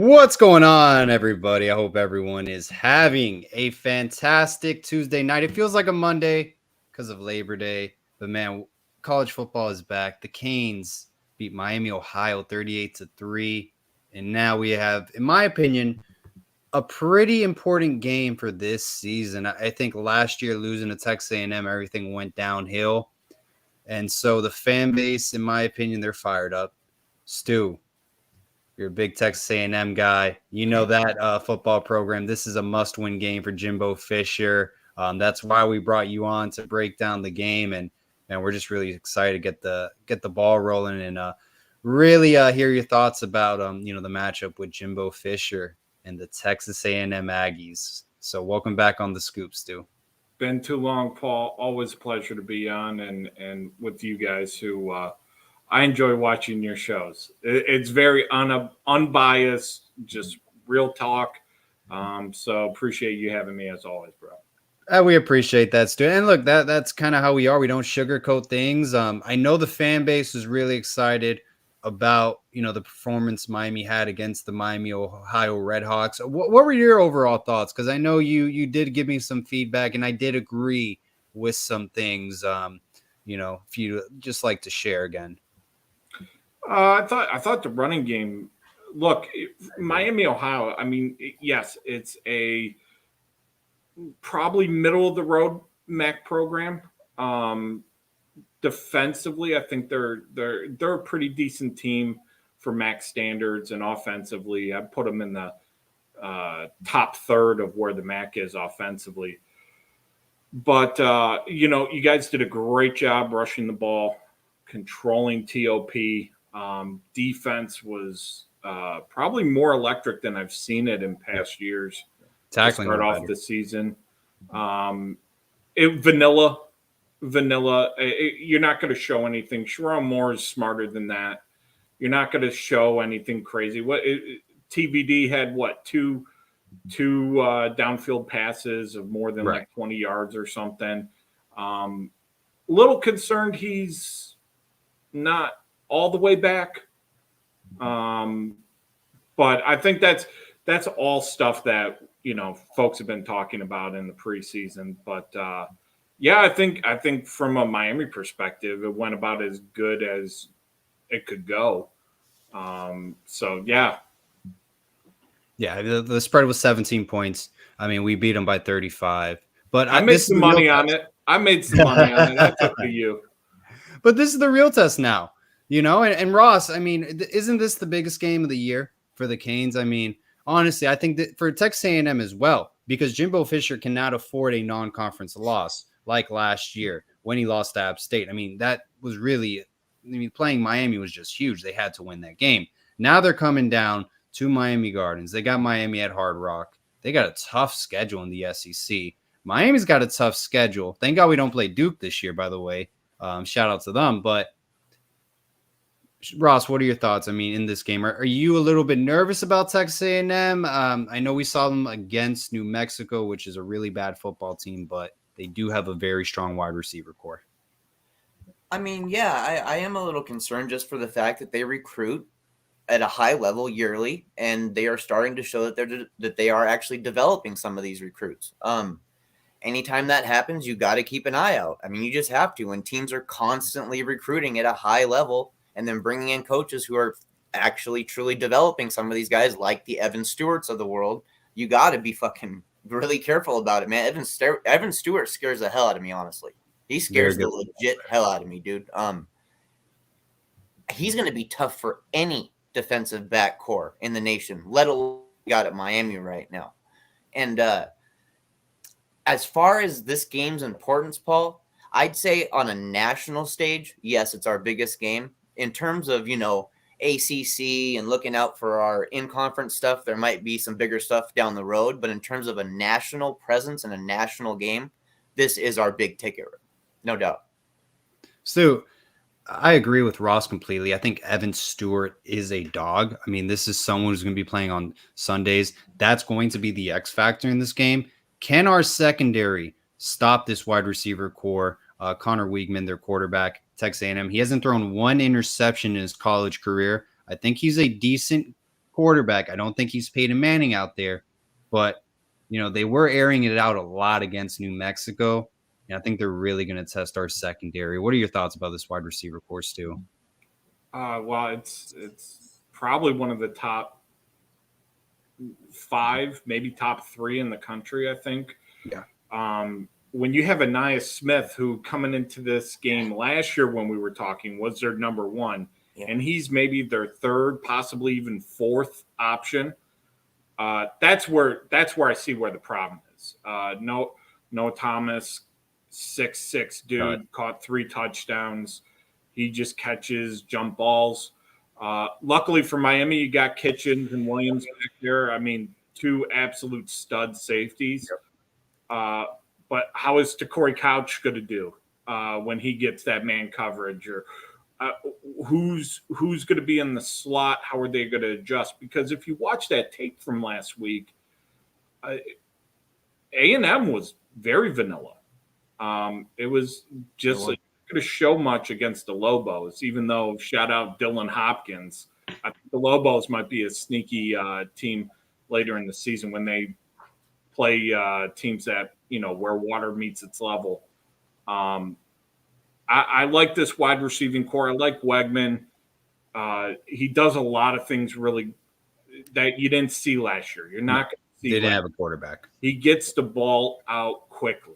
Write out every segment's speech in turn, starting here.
What's going on, everybody? I hope everyone is having a fantastic Tuesday night. It feels like a Monday because of Labor Day, but man, college football is back. The Canes beat Miami, Ohio 38-3, and now we have, in my opinion, a pretty important game for this season. I think last year losing to Texas A&M, everything went downhill, and so the fan base, in my opinion, they're fired up. Stu, you're a big Texas A&M guy. You know that football program. This is a must-win game for Jimbo Fisher. That's why we brought you on to break down the game, and we're just really excited to get the ball rolling and really hear your thoughts about the matchup with Jimbo Fisher and the Texas A&M Aggies. So welcome back on the Scoop, Stu. Been too long, Paul. Always a pleasure to be on and with you guys who. I enjoy watching your shows. It's very unbiased, just real talk. So appreciate you having me as always, bro. We appreciate that, Stu. And look, that's kind of how we are. We don't sugarcoat things. I know the fan base is really excited about the performance Miami had against the Miami Ohio Redhawks. What were your overall thoughts? Because I know you did give me some feedback, and I did agree with some things. If you just like to share again. I thought the running game. Look, Miami, Ohio. I mean, yes, it's a probably middle of the road MAC program. Defensively, I think they're a pretty decent team for MAC standards, and offensively, I put them in the top third of where the MAC is offensively. But you guys did a great job rushing the ball, controlling TOP. Defense was probably more electric than I've seen it in past years. Tackling to start off the season. Vanilla. You're not going to show anything. Sherrone Moore is smarter than that. You're not going to show anything crazy. TVD had two downfield passes of more than like 20 yards or something. Little concerned he's not all the way back. But I think that's all stuff that, folks have been talking about in the preseason. But I think from a Miami perspective, it went about as good as it could go. Yeah. Yeah, the spread was 17 points. I mean, we beat them by 35. But I made some money on it. I took to you. But this is the real test now. And Ross, I mean, isn't this the biggest game of the year for the Canes? I mean, honestly, I think that for Texas A&M as well, because Jimbo Fisher cannot afford a non-conference loss like last year when he lost to App State. I mean, that was really, playing Miami was just huge. They had to win that game. Now they're coming down to Miami Gardens. They got Miami at Hard Rock. They got a tough schedule in the SEC. Miami's got a tough schedule. Thank God we don't play Duke this year, by the way. Shout out to them. But Ross, what are your thoughts? I mean, in this game, are you a little bit nervous about Texas A&M? I know we saw them against New Mexico, which is a really bad football team, but they do have a very strong wide receiver core. I mean, yeah, I am a little concerned just for the fact that they recruit at a high level yearly, and they are starting to show that they are actually developing some of these recruits. Anytime that happens, you got to keep an eye out. I mean, you just have to. When teams are constantly recruiting at a high level and then bringing in coaches who are actually truly developing some of these guys like the Evan Stewarts of the world, you got to be fucking really careful about it, man. Evan Stewart scares the hell out of me, honestly. He scares the legit hell out of me, dude. He's going to be tough for any defensive back core in the nation, let alone got at Miami right now. And as far as this game's importance, Paul, I'd say on a national stage, yes, it's our biggest game. In terms of, ACC and looking out for our in-conference stuff, there might be some bigger stuff down the road. But in terms of a national presence and a national game, this is our big ticket, no doubt. Stu, I agree with Ross completely. I think Evan Stewart is a dog. I mean, this is someone who's going to be playing on Sundays. That's going to be the X factor in this game. Can our secondary stop this wide receiver core? Connor Weigman, their quarterback, Texas A&M. He hasn't thrown one interception in his college career. I think he's a decent quarterback. I don't think he's Peyton Manning out there, but they were airing it out a lot against New Mexico. And I think they're really going to test our secondary. What are your thoughts about this wide receiver course too? Well, it's probably one of the top 5, maybe top 3 in the country, I think. Yeah. When you have Anais Smith, who coming into this game last year when we were talking was their number 1, and he's maybe their 3rd, possibly even 4th option. That's where I see where the problem is. No Thomas, 6'6" dude, caught 3 touchdowns. He just catches jump balls. Luckily for Miami, you got Kitchens and Williams back there. I mean, 2 absolute stud safeties. Yep. But how is Corey Couch going to do when he gets that man coverage? Or who's going to be in the slot? How are they going to adjust? Because if you watch that tape from last week, A&M was very vanilla. It was just like going to show much against the Lobos, even though shout out Dylan Hopkins. I think the Lobos might be a sneaky team later in the season when they play teams that, where water meets its level. I like this wide receiving core. I like Wegman. He does a lot of things really that you didn't see last year. You're not going to see. They didn't have a quarterback. He gets the ball out quickly.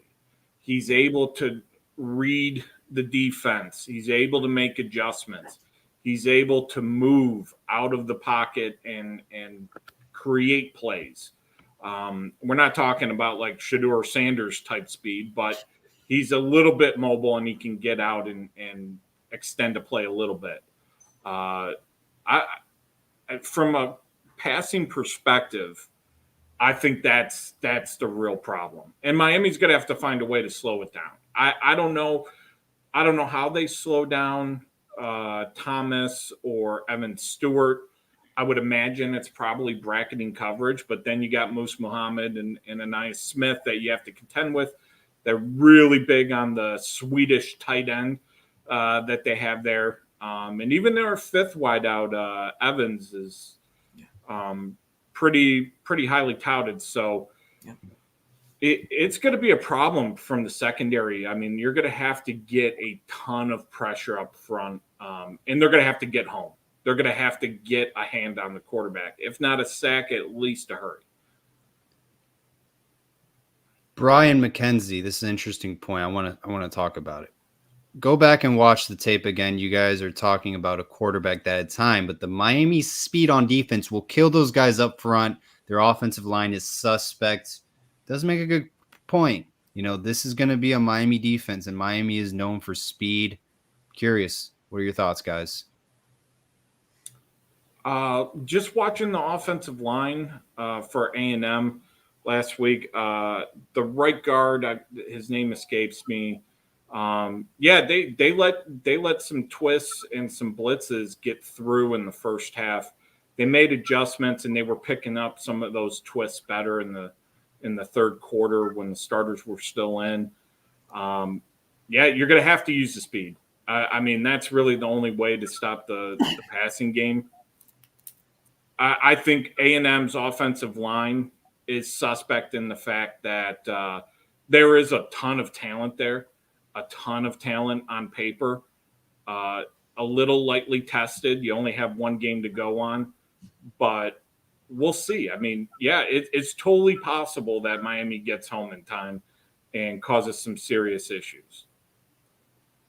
He's able to read the defense. He's able to make adjustments. He's able to move out of the pocket and create plays. We're not talking about like Shedeur Sanders type speed, but he's a little bit mobile and he can get out and extend a play a little bit. From a passing perspective, I think that's the real problem. And Miami's going to have to find a way to slow it down. I don't know how they slow down Thomas or Evan Stewart. I would imagine it's probably bracketing coverage, but then you got Moose Muhammad and Anais Smith that you have to contend with. They're really big on the Swedish tight end that they have there. And even their 5th wideout, Evans, is pretty highly touted. So it's going to be a problem from the secondary. I mean, you're going to have to get a ton of pressure up front, and they're going to have to get home. They're going to have to get a hand on the quarterback. If not a sack, at least a hurry. Brian McKenzie, this is an interesting point. I want to talk about it. Go back and watch the tape again. You guys are talking about a quarterback that had time, but the Miami speed on defense will kill those guys up front. Their offensive line is suspect. Does make a good point. This is going to be a Miami defense, and Miami is known for speed. Curious, what are your thoughts, guys? Just watching the offensive line for A&M last week, the right guard, his name escapes me. They let some twists and some blitzes get through in the first half. They made adjustments and they were picking up some of those twists better in the third quarter when the starters were still in. You're going to have to use the speed. I mean, that's really the only way to stop the passing game. I think A&M's offensive line is suspect in the fact that there is a ton of talent there, a ton of talent on paper, a little lightly tested. You only have one game to go on, but we'll see. I mean, it's totally possible that Miami gets home in time and causes some serious issues.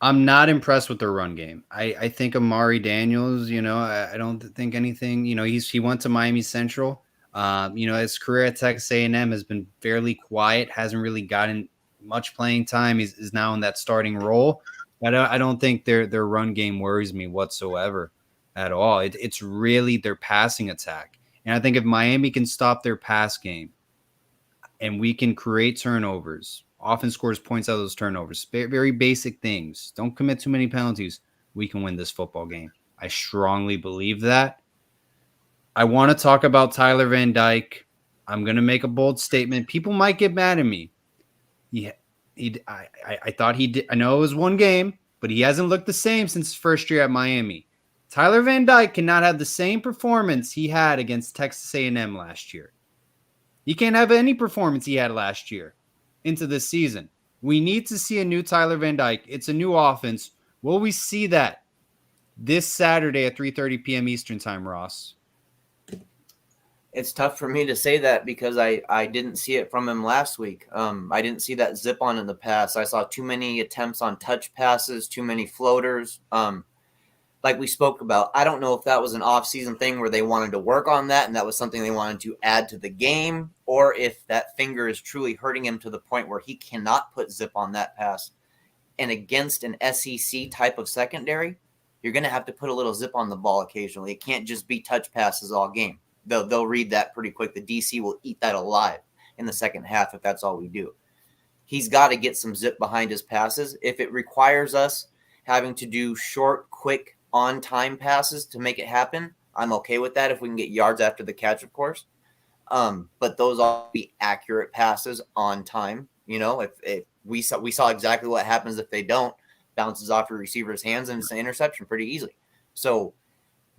I'm not impressed with their run game. I think Amari Daniels, I don't think anything, he went to Miami Central. His career at Texas A&M has been fairly quiet, hasn't really gotten much playing time. He's now in that starting role. I don't think their run game worries me whatsoever at all. It's really their passing attack. And I think if Miami can stop their pass game and we can create turnovers, offense scores points out of those turnovers, very basic things. Don't commit too many penalties. We can win this football game. I strongly believe that. I want to talk about Tyler Van Dyke. I'm going to make a bold statement. People might get mad at me. I thought he did. I know it was one game, but he hasn't looked the same since his first year at Miami. Tyler Van Dyke cannot have the same performance he had against Texas A&M last year. He can't have any performance he had last year into this season. We need to see a new Tyler Van Dyke. It's a new offense. Will we see that this Saturday at 3:30 p.m. Eastern time, Ross? It's tough for me to say that because I didn't see it from him last week. I didn't see that zip on in the pass. I saw too many attempts on touch passes, too many floaters. Like we spoke about, I don't know if that was an off-season thing where they wanted to work on that and that was something they wanted to add to the game, or if that finger is truly hurting him to the point where he cannot put zip on that pass. And against an SEC type of secondary, you're going to have to put a little zip on the ball occasionally. It can't just be touch passes all game. They'll read that pretty quick. The DC will eat that alive in the second half if that's all we do. He's got to get some zip behind his passes. If it requires us having to do short, quick, on-time passes to make it happen, I'm okay with that if we can get yards after the catch, of course. But those all be accurate passes on time. You know, if we saw exactly what happens if they don't, bounces off your receiver's hands and it's an interception pretty easily. So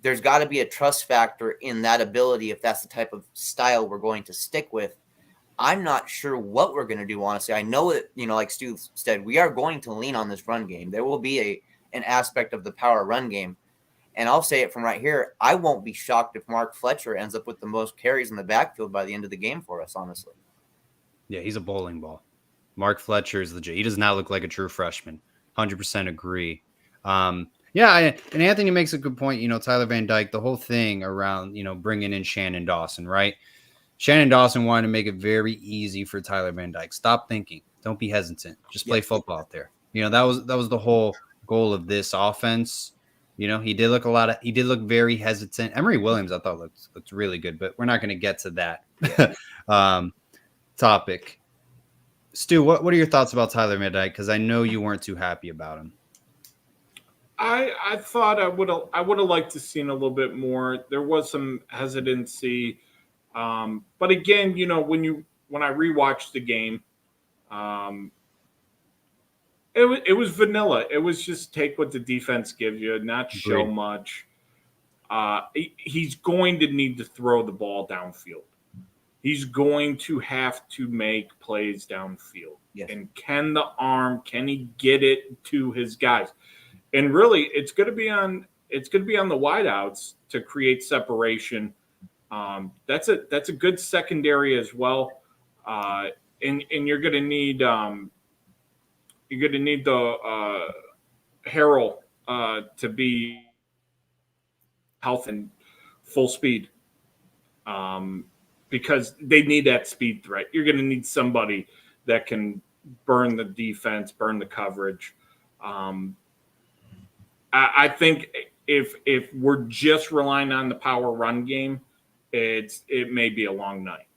there's got to be a trust factor in that ability if that's the type of style we're going to stick with. I'm not sure what we're going to do, honestly. I know that, you know, like Stu said, we are going to lean on this run game. There will be an aspect of the power run game. And I'll say it from right here, I won't be shocked if Mark Fletcher ends up with the most carries in the backfield by the end of the game for us, honestly. Yeah, he's a bowling ball. Mark Fletcher is legit. He does not look like a true freshman. 100% agree. And Anthony makes a good point. You know, Tyler Van Dyke, the whole thing around, you know, bringing in Shannon Dawson, right? Shannon Dawson wanted to make it very easy for Tyler Van Dyke. Stop thinking. Don't be hesitant. Just play football out there. You know, that was the whole goal of this offense. You know, he did look very hesitant. Emory Williams, I thought looked really good, but we're not going to get to that topic. Stu, what are your thoughts about Tyler Van Dyke? Because I know you weren't too happy about him. I thought I would have liked to seen a little bit more. There was some hesitancy, but again, you know, when I rewatched the game, it was vanilla. It was just take what the defense gives you, not show much. He's going to need to throw the ball downfield. He's going to have to make plays downfield. Yes. And can he get it to his guys? And really, it's going to be on the wideouts to create separation. That's a good secondary as well. And you're going to need the Harrell to be health and full speed. Because they need that speed threat. You're going to need somebody that can burn the defense, burn the coverage. I think if we're just relying on the power run game, it may be a long night.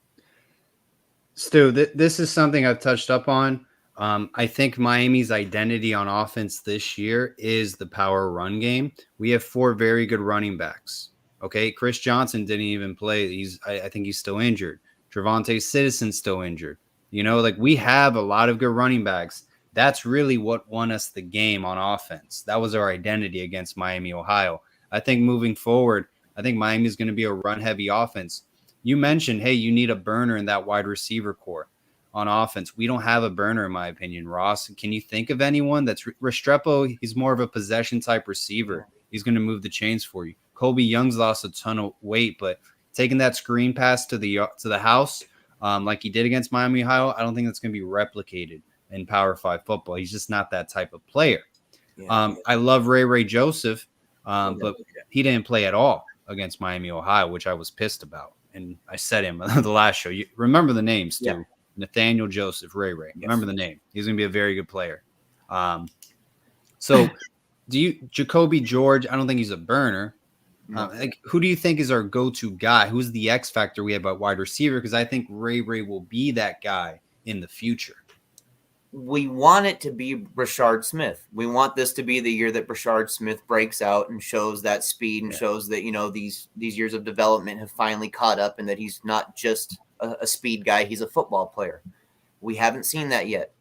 Stu, this is something I've touched up on. I think Miami's identity on offense this year is the power run game. We have 4 very good running backs. Okay, Chris Johnson didn't even play. I think he's still injured. Trevante Citizen's still injured. You know, like we have a lot of good running backs. That's really what won us the game on offense. That was our identity against Miami, Ohio. I think moving forward, I think Miami is going to be a run-heavy offense. You mentioned, hey, you need a burner in that wide receiver core on offense. We don't have a burner, in my opinion. Ross, can you think of anyone that's Restrepo? He's more of a possession-type receiver. He's going to move the chains for you. Kobe Young's lost a ton of weight, but taking that screen pass to the house like he did against Miami, Ohio, I don't think that's going to be replicated in Power 5 football. He's just not that type of player. I love Ray Joseph, but he didn't play at all against Miami, Ohio, which I was pissed about. And I said him on the last show. You remember the names, too. Yeah. Nathaniel Joseph, Ray. Yes. Remember the name. He's going to be a very good player. So Jacoby George, I don't think he's a burner. Who do you think is our go-to guy? Who's the X factor we have at wide receiver? Because I think Ray will be that guy in the future. We want it to be Brashard Smith. We want this to be the year that Brashard Smith breaks out and shows that speed and shows that, you know, these years of development have finally caught up and that he's not just a speed guy. He's a football player. We haven't seen that yet.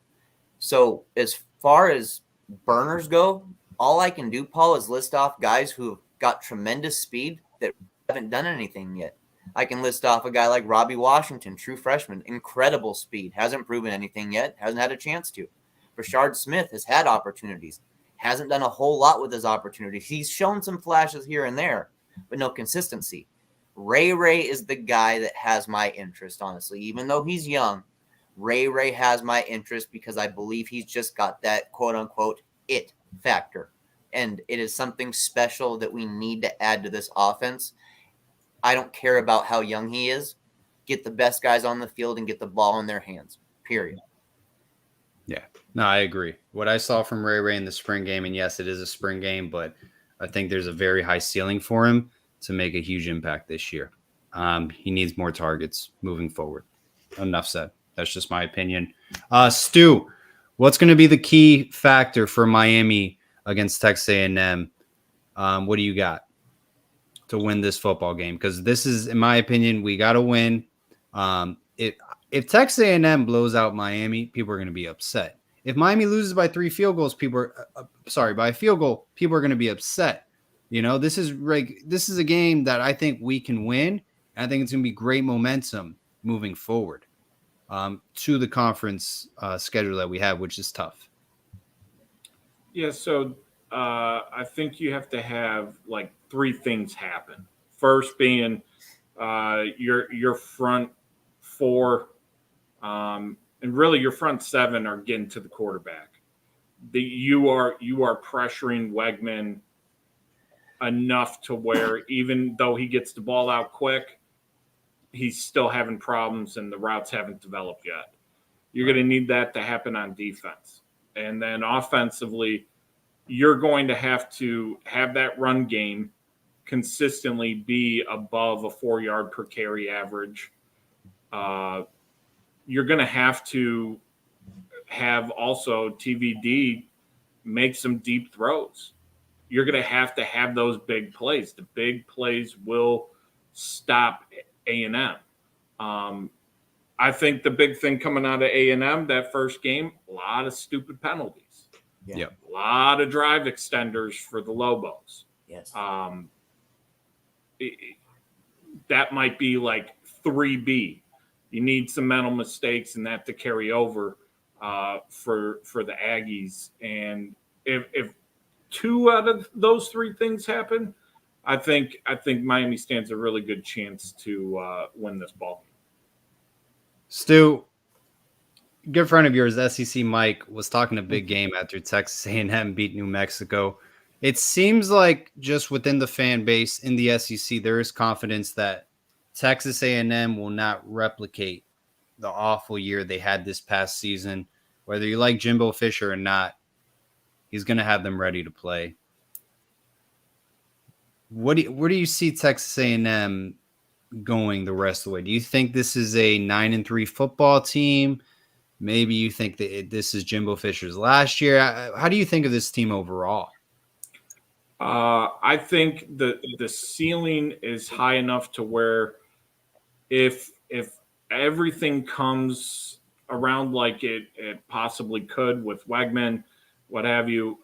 So as far as burners go, all I can do, Paul, is list off guys who got tremendous speed that haven't done anything yet. I can list off a guy like Robbie Washington, true freshman, incredible speed, hasn't proven anything yet, hasn't had a chance to. Rashard Smith has had opportunities, hasn't done a whole lot with his opportunities. He's shown some flashes here and there, but no consistency. Ray is the guy that has my interest, honestly. Even though he's young, Ray has my interest because I believe he's just got that quote-unquote it factor. And it is something special that we need to add to this offense. I don't care about how young he is. Get the best guys on the field and get the ball in their hands, period. Yeah, no, I agree. What I saw from Ray in the spring game, and yes, it is a spring game, but I think there's a very high ceiling for him to make a huge impact this year. He needs more targets moving forward. Enough said. That's just my opinion. Stu, what's going to be the key factor for Miami against Texas A&M? What do you got to win this football game? Because this is, in my opinion, we got to win. If Texas A&M blows out Miami, people are going to be upset. If Miami loses by 3 field goals, by a field goal, people are going to be upset. You know, this is a game that I think we can win. And I think it's going to be great momentum moving forward to the conference schedule that we have, which is tough. Yeah, so I think you have to have like 3 things happen. First being your front 4 and really your front 7 are getting to the quarterback. You are pressuring Wegman enough to where even though he gets the ball out quick, he's still having problems and the routes haven't developed yet. You're going to need that to happen on defense. And then offensively, you're going to have that run game consistently be above a 4-yard per carry average. You're going to have also TVD make some deep throws. You're going to have those big plays. The big plays will stop A&M. I think the big thing coming out of A&M that first game, a lot of stupid penalties. Yeah. Yep. A lot of drive extenders for the Lobos. Yes. That might be like 3B. You need some mental mistakes and that to carry over for the Aggies. And if 2 out of those 3 things happen, I think Miami stands a really good chance to win this ball. Stu, good friend of yours, SEC Mike, was talking a big game after Texas A&M beat New Mexico. It seems like just within the fan base in the SEC, there is confidence that Texas A&M will not replicate the awful year they had this past season. Whether you like Jimbo Fisher or not, he's going to have them ready to play. Where do you see Texas A&M going the rest of the way? Do you think this is a 9-3 football team? Maybe you think that this is Jimbo Fisher's last year. How do you think of this team overall? I think the ceiling is high enough to where if everything comes around like it possibly could with Wegman, what have you,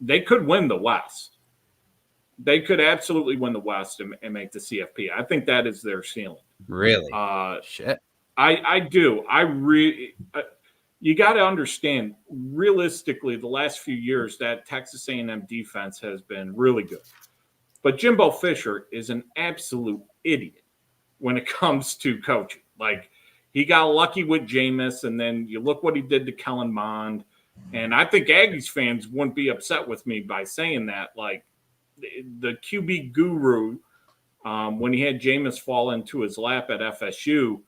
they could win the West. They could absolutely win the West and make the CFP. I think that is their ceiling. Really? Shit. I do. You got to understand, realistically, the last few years that Texas A&M defense has been really good. But Jimbo Fisher is an absolute idiot when it comes to coaching. Like, he got lucky with Jameis, and then you look what he did to Kellen Mond. And I think Aggies fans wouldn't be upset with me by saying that. Like, the QB guru, when he had Jameis fall into his lap at FSU,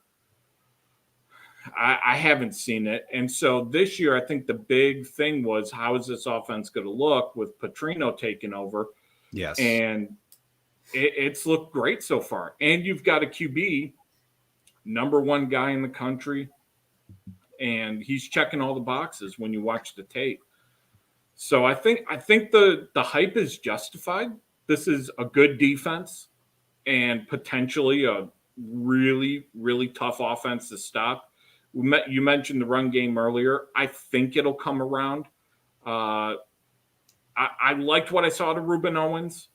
I haven't seen it. And so this year, I think the big thing was, how is this offense going to look with Petrino taking over? Yes. And it's looked great so far. And you've got a QB, number 1 guy in the country, and he's checking all the boxes when you watch the tape. So I think the hype is justified. This is a good defense and potentially a really, really tough offense to stop. You mentioned the run game earlier. I think it'll come around. I liked what I saw to Ruben Owens.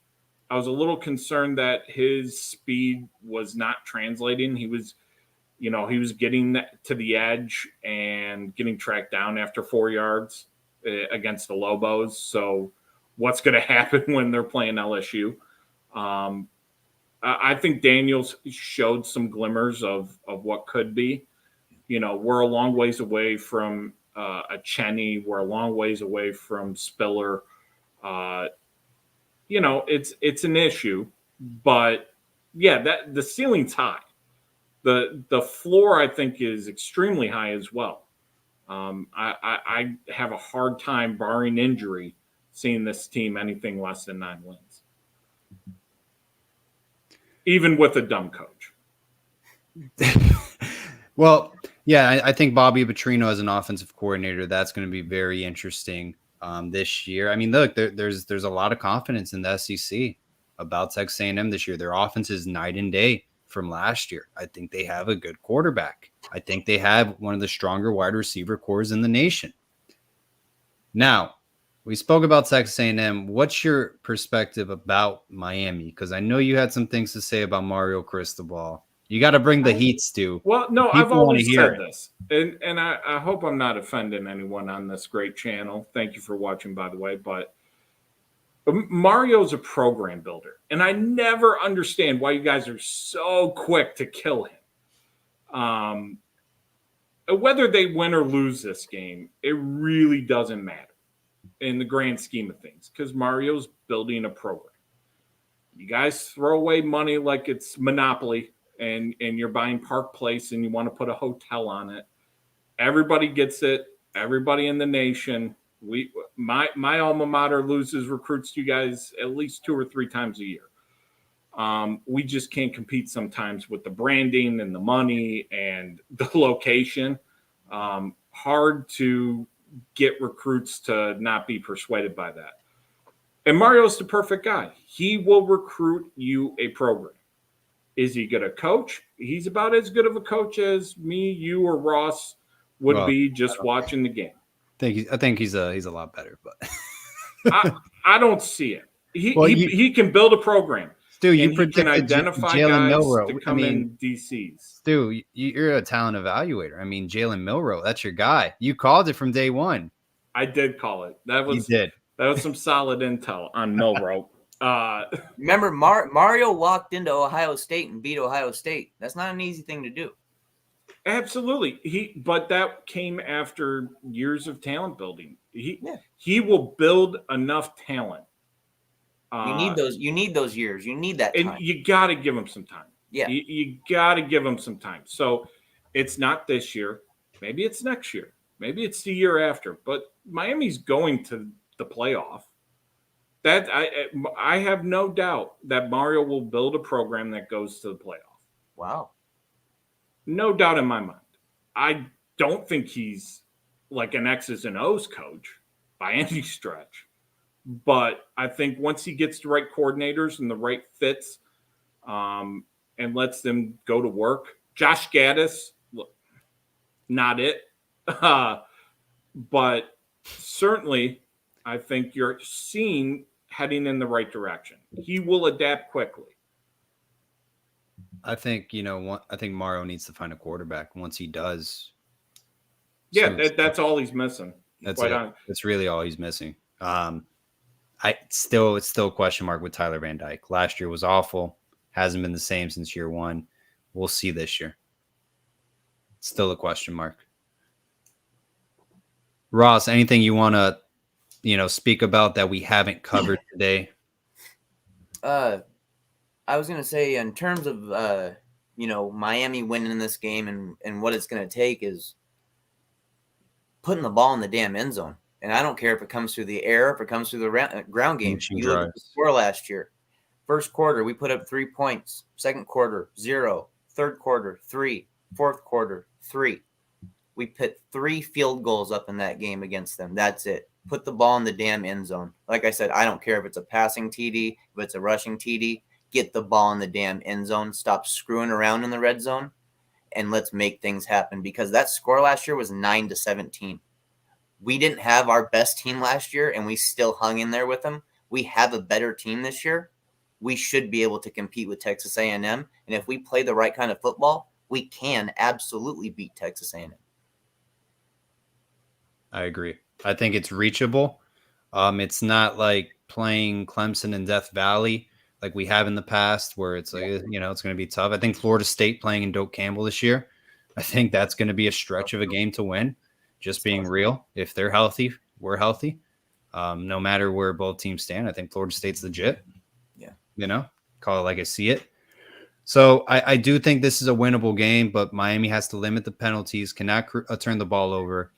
I was a little concerned that his speed was not translating. He was getting to the edge and getting tracked down after 4 yards against the Lobos. So what's going to happen when they're playing LSU? I think Daniels showed some glimmers of what could be. We're a long ways away from a Cheney. We're a long ways away from Spiller. It's an issue, but yeah, that the ceiling's high. The floor, I think, is extremely high as well. I have a hard time, barring injury, seeing this team anything less than 9 wins, even with a dumb coach. Well, yeah, I think Bobby Petrino as an offensive coordinator, that's going to be very interesting this year. I mean, look, there's a lot of confidence in the SEC about Texas A&M this year. Their offense is night and day from last year. I think they have a good quarterback. I think they have one of the stronger wide receiver cores in the nation. Now, we spoke about Texas A&M. What's your perspective about Miami? Because I know you had some things to say about Mario Cristobal. You got to bring the heat, Stu. Well, no, People I've always wanna hear said this, and I hope I'm not offending anyone on this great channel. Thank you for watching, by the way. But Mario's a program builder, and I never understand why you guys are so quick to kill him. Whether they win or lose this game, it really doesn't matter in the grand scheme of things because Mario's building a program. You guys throw away money like it's Monopoly. And you're buying Park Place and you want to put a hotel on it. Everybody gets it. Everybody in the nation. My alma mater loses recruits to you guys at least 2 or 3 times a year. We just can't compete sometimes with the branding and the money and the location. Hard to get recruits to not be persuaded by that. And Mario's the perfect guy. He will recruit you a program. Is he good a coach? He's about as good of a coach as me, you, or Ross would be just watching the game. I think he's a lot better, but I don't see it. He can build a program. Stu, you can identify Jalen guys Milroe to come in DCs. Stu, you're a talent evaluator. I mean, Jalen Milroe, that's your guy. You called it from day one. I did call it. You did. That was some solid intel on Milroe. Remember, Mario walked into Ohio State and beat Ohio State. That's not an easy thing to do. Absolutely. But that came after years of talent building. He will build enough talent. You need those years. You need that time. And you got to give him some time. Yeah. You got to give him some time. So it's not this year. Maybe it's next year. Maybe it's the year after. But Miami's going to the playoff. That I have no doubt that Mario will build a program that goes to the playoff. Wow. No doubt in my mind. I don't think he's like an X's and O's coach by any stretch. But I think once he gets the right coordinators and the right fits and lets them go to work, Josh Gaddis, not it. But certainly I think you're seeing heading in the right direction. He will adapt quickly. I think, I think Mario needs to find a quarterback. Once he does. Yeah, that's all he's missing. That's it. That's really all he's missing. It's still a question mark with Tyler Van Dyke. Last year was awful. Hasn't been the same since year one. We'll see this year. Still a question mark. Ross, anything you want to speak about that we haven't covered today? I was going to say in terms of, Miami winning this game and what it's going to take is putting the ball in the damn end zone. And I don't care if it comes through the air, if it comes through the ground game. You look at the score last year. First quarter, we put up 3 points. Second quarter, 0. Third quarter, 3. Fourth quarter, 3. We put 3 field goals up in that game against them. That's it. Put the ball in the damn end zone. Like I said, I don't care if it's a passing TD, if it's a rushing TD. Get the ball in the damn end zone. Stop screwing around in the red zone, and let's make things happen. Because that score last year was 9-17. We didn't have our best team last year, and we still hung in there with them. We have a better team this year. We should be able to compete with Texas A&M, and if we play the right kind of football, we can absolutely beat Texas A&M. I agree. I think it's reachable. It's not like playing Clemson and Death Valley like we have in the past, where it's like, it's going to be tough. I think Florida State playing in Doak Campbell this year, I think that's going to be a stretch of a game to win. Just being real, if they're healthy, we're healthy. No matter where both teams stand, I think Florida State's legit. Yeah, call it like I see it. So I do think this is a winnable game, but Miami has to limit the penalties, cannot turn the ball over.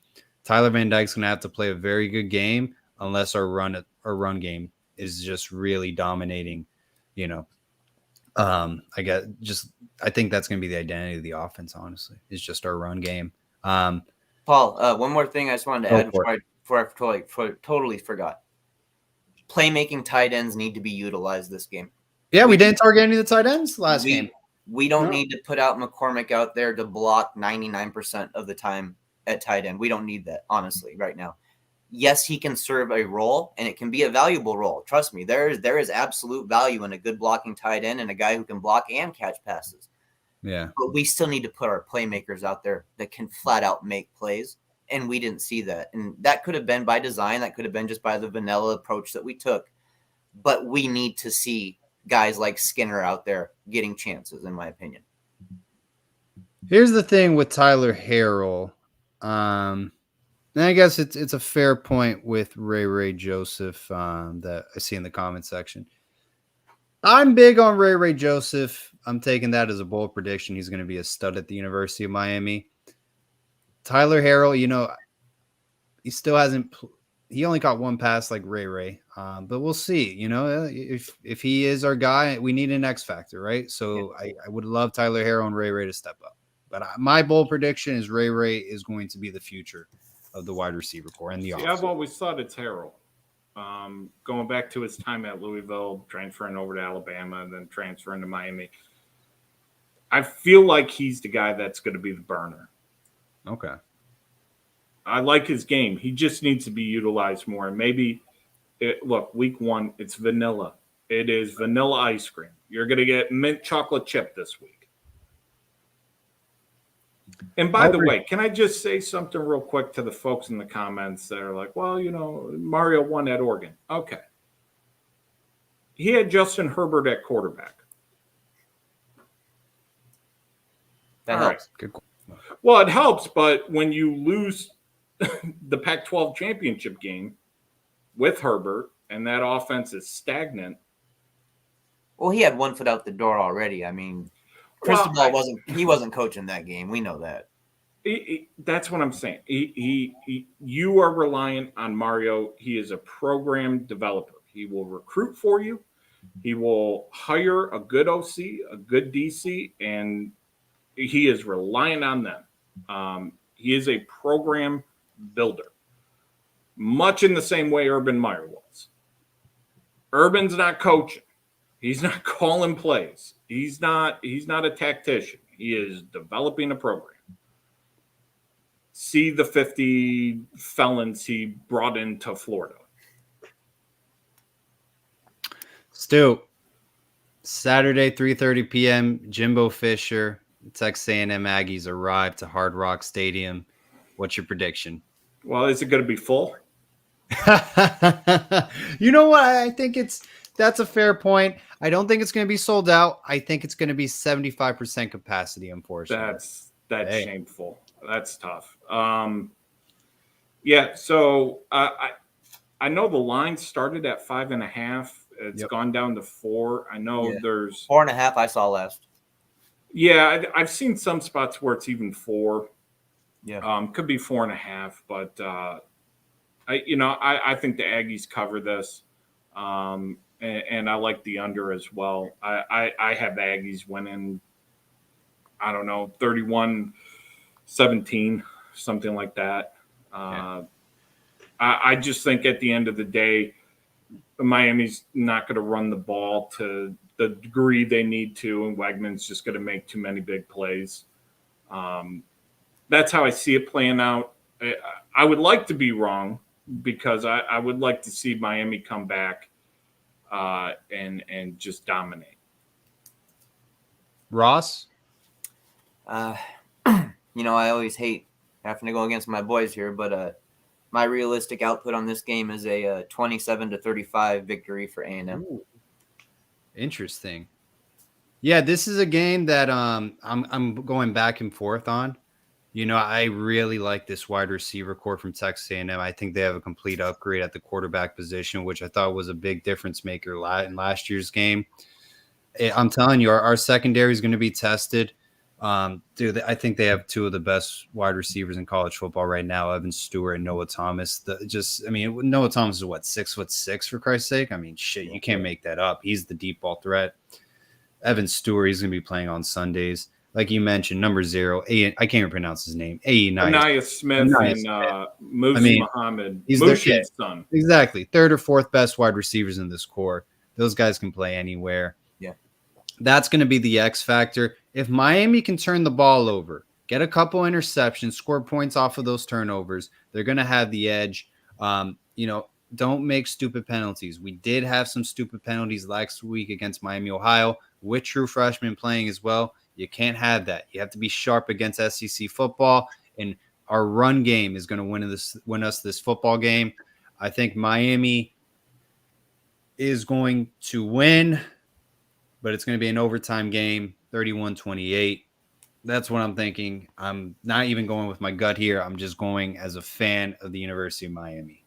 Tyler Van Dyke's going to have to play a very good game unless our run game is just really dominating. I think that's going to be the identity of the offense. Honestly, it's just our run game. Paul, one more thing I just wanted to add before I totally forgot. Playmaking tight ends need to be utilized this game. Yeah, we didn't target any of the tight ends last game. We don't need to put out McCormick out there to block 99% of the time at tight end. We don't need that, honestly, right now. Yes, he can serve a role, and it can be a valuable role. Trust me, there is absolute value in a good blocking tight end and a guy who can block and catch passes. Yeah. But we still need to put our playmakers out there that can flat out make plays, and we didn't see that. And that could have been by design. That could have been just by the vanilla approach that we took. But we need to see guys like Skinner out there getting chances, in my opinion. Here's the thing with Tyler Harrell. And I guess it's a fair point with Ray Joseph that I see in the comment section. I'm big on Ray Joseph. I'm taking that as a bold prediction. He's going to be a stud at the University of Miami. Tyler Harrell, he still hasn't. He only caught one pass like Ray. But we'll see. If he is our guy, we need an X factor, right? So I would love Tyler Harrell and Ray to step up. But my bold prediction is Ray is going to be the future of the wide receiver core and the offense. I've always thought it's Harrell. Going back to his time at Louisville, transferring over to Alabama, and then transferring to Miami. I feel like he's the guy that's going to be the burner. Okay. I like his game. He just needs to be utilized more. And maybe, week one, it's vanilla. It is vanilla ice cream. You're going to get mint chocolate chip this week. And by the way, can I just say something real quick to the folks in the comments that are like, well, Mario won at Oregon. Okay. He had Justin Herbert at quarterback. That helps. Good. Well, it helps, but when you lose the Pac-12 championship game with Herbert and that offense is stagnant. Well, he had one foot out the door already. I mean, Cristobal wasn't coaching that game. We know that. That's what I'm saying. You are reliant on Mario. He is a program developer. He will recruit for you. He will hire a good OC, a good DC, and he is reliant on them. He is a program builder, much in the same way Urban Meyer was. Urban's not coaching. He's not calling plays. He's not a tactician. He is developing a program. See the 50 felons he brought into Florida. Stu, Saturday, 3:30 p.m., Jimbo Fisher, Texas A&M Aggies arrive to Hard Rock Stadium. What's your prediction? Well, is it going to be full? You know what? I think that's a fair point. I don't think it's going to be sold out. I think it's going to be 75% capacity, unfortunately. That's shameful. That's tough. So I know the line started at 5.5. It's gone down to 4. I know there's 4.5 I saw last. Yeah, I've seen some spots where it's even 4. Yeah. Could be 4.5, but I think the Aggies cover this. And I like the under as well. I have the Aggies winning, I don't know, 31-17, something like that. I just think at the end of the day, Miami's not going to run the ball to the degree they need to, and Wegman's just going to make too many big plays. That's how I see it playing out. I would like to be wrong because I would like to see Miami come back and just dominate. Ross? I always hate having to go against my boys here, but my realistic output on this game is a 27-35 victory for A&M. Ooh, interesting. Yeah, this is a game that I'm going back and forth on. I really like this wide receiver core from Texas A&M. I think they have a complete upgrade at the quarterback position, which I thought was a big difference maker in last year's game. I'm telling you, our secondary is going to be tested. Dude, I think they have two of the best wide receivers in college football right now, Evan Stewart and Noah Thomas. Noah Thomas is what, 6'6" for Christ's sake? I mean, shit, you can't make that up. He's the deep ball threat. Evan Stewart, he's going to be playing on Sundays. Like you mentioned, number 0, I can't even pronounce his name. Anaya Smith and Musi Muhammad. He's Mushi's son. Exactly. Third or fourth best wide receivers in this core. Those guys can play anywhere. Yeah. That's going to be the X factor. If Miami can turn the ball over, get a couple interceptions, score points off of those turnovers, they're going to have the edge. Don't make stupid penalties. We did have some stupid penalties last week against Miami, Ohio, with true freshmen playing as well. You can't have that. You have to be sharp against SEC football, and our run game is going to win us this football game. I think Miami is going to win, but it's going to be an overtime game, 31-28. That's what I'm thinking. I'm not even going with my gut here. I'm just going as a fan of the University of Miami.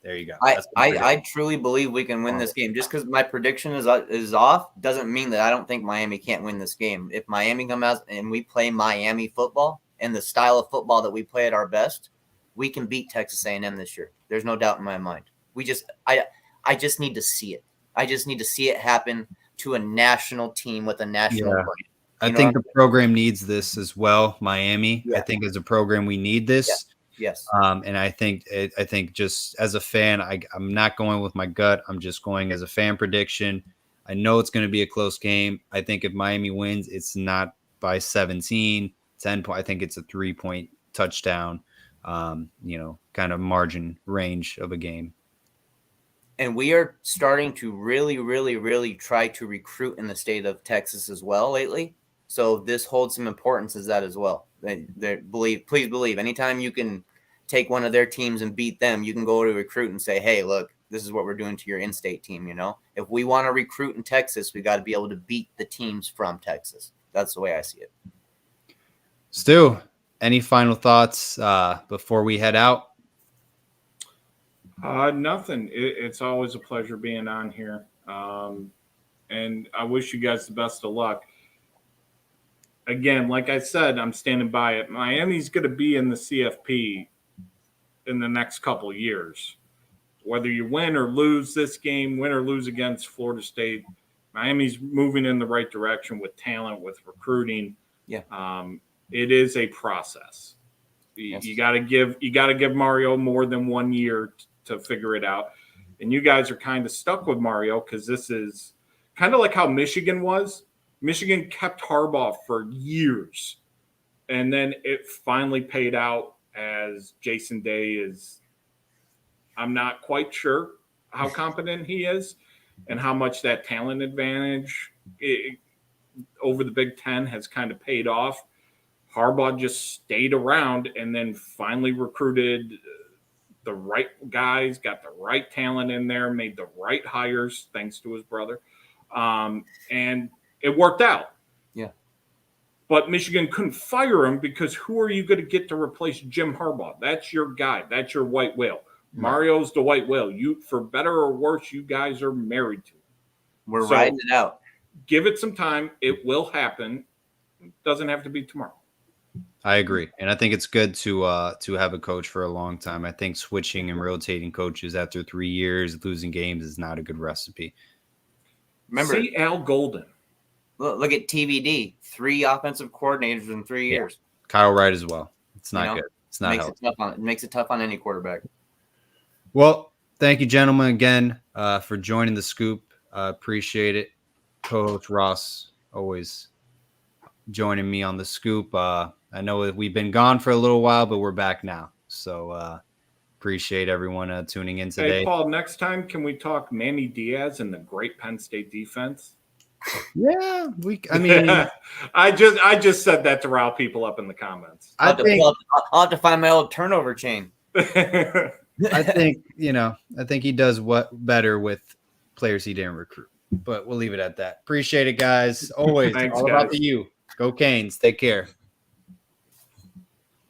There you go. I truly believe we can win this game. Just because my prediction is off doesn't mean that I don't think Miami can't win this game. If Miami come out and we play Miami football and the style of football that we play at our best, we can beat Texas A&M this year. There's no doubt in my mind. I just need to see it. I just need to see it happen to a national team with a national brand. I think the program needs this as well, Miami. Yeah. I think as a program we need this. Yeah. Yes. And I think just as a fan, I'm not going with my gut. I'm just going as a fan prediction. I know it's going to be a close game. I think if Miami wins, it's not by 17, 10 point. I think it's a 3-point touchdown, kind of margin range of a game. And we are starting to really, really, really try to recruit in the state of Texas as well lately. So this holds some importance as that as well. Please believe, anytime you can take one of their teams and beat them, you can go to recruit and say, hey, look, this is what we're doing to your in-state team. If we want to recruit in Texas, we got to be able to beat the teams from Texas. That's the way I see it. Stu, any final thoughts before we head out? Nothing. It's always a pleasure being on here. And I wish you guys the best of luck. Again, like I said, I'm standing by it. Miami's going to be in the CFP in the next couple of years. Whether you win or lose this game, win or lose against Florida State, Miami's moving in the right direction with talent, with recruiting. Yeah. It is a process. Yes. You got to give Mario more than 1 year to figure it out. And you guys are kind of stuck with Mario because this is kind of like how Michigan was. Michigan kept Harbaugh for years, and then it finally paid out as Jason Day is – I'm not quite sure how competent he is and how much that talent advantage over the Big Ten has kind of paid off. Harbaugh just stayed around and then finally recruited the right guys, got the right talent in there, made the right hires thanks to his brother, and – it worked out. Yeah. But Michigan couldn't fire him because who are you going to get to replace Jim Harbaugh? That's your guy. That's your white whale. Right. Mario's the white whale. You, for better or worse, you guys are married to him. We're riding it out. Give it some time. It will happen. It doesn't have to be tomorrow. I agree. And I think it's good to have a coach for a long time. I think switching and rotating coaches after 3 years, losing games is not a good recipe. Remember, see Al Golden. Look at TVD, 3 offensive coordinators in 3 years. Kyle Wright as well. It's not good. It's not helpful. It makes it tough on any quarterback. Well, thank you, gentlemen, again for joining the Scoop. Appreciate it. Co-host Ross, always joining me on the Scoop. I know we've been gone for a little while, but we're back now. So appreciate everyone tuning in today. Hey, Paul, next time, can we talk Manny Diaz and the great Penn State defense? Yeah, I mean, I just said that to rile people up in the comments. I'll have to find my old turnover chain. I think he does better with players he didn't recruit. But we'll leave it at that. Appreciate it, guys. Always Thanks, all about guys. the U. Go Canes. Take care.